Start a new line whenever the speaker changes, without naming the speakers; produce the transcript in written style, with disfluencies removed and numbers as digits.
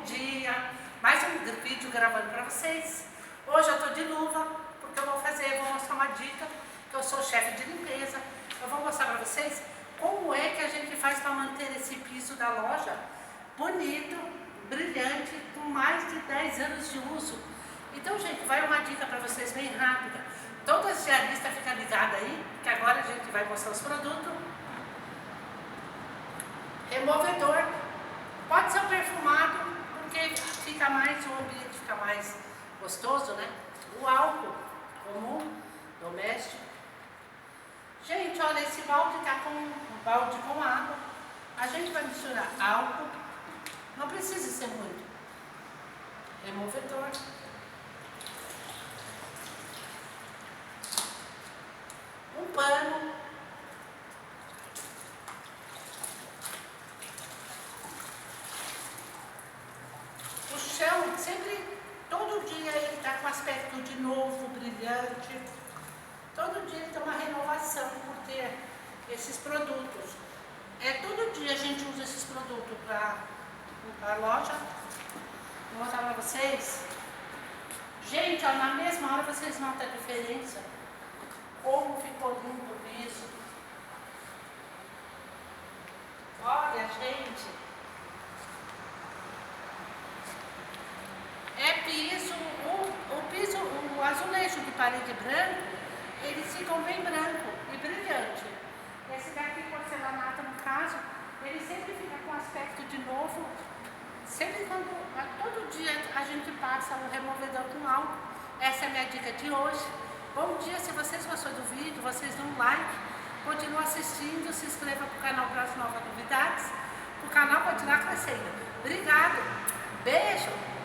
dia, mais um vídeo gravando para vocês. Hoje eu tô de luva, porque eu vou mostrar uma dica, que eu sou chefe de limpeza. Eu vou mostrar para vocês como é que a gente faz para manter esse piso da loja bonito, brilhante, com mais de 10 anos de uso. Então, gente, vai uma dica para vocês bem rápida. Todas as diaristas ficam ligadas aí, que agora a gente vai mostrar os produtos. Removedor, pode ser perfumado, porque fica mais, o ambiente fica mais gostoso, né? O álcool comum, doméstico. Gente, olha, esse balde tá com um balde com água. A gente vai misturar álcool, não precisa ser muito. Removedor. Um pano. O chão, sempre, todo dia ele está com aspecto de novo, brilhante. Todo dia ele tem uma renovação por ter esses produtos. Todo dia a gente usa esses produtos para a loja. Vou mostrar para vocês. Gente, ó, na mesma hora vocês notam a diferença. Como ficou limpo o piso. Olha, gente. É piso, o piso, o azulejo de parede branco, eles ficam bem branco e brilhante. Esse daqui, porcelanato no caso, ele sempre fica com aspecto de novo. Sempre todo dia a gente passa o removedor com álcool. Essa é a minha dica de hoje. Bom dia, se vocês gostaram do vídeo, vocês dão um like, continuem assistindo, se inscreva para o canal para as novas novidades, para o canal continuar crescendo. Obrigado, beijo!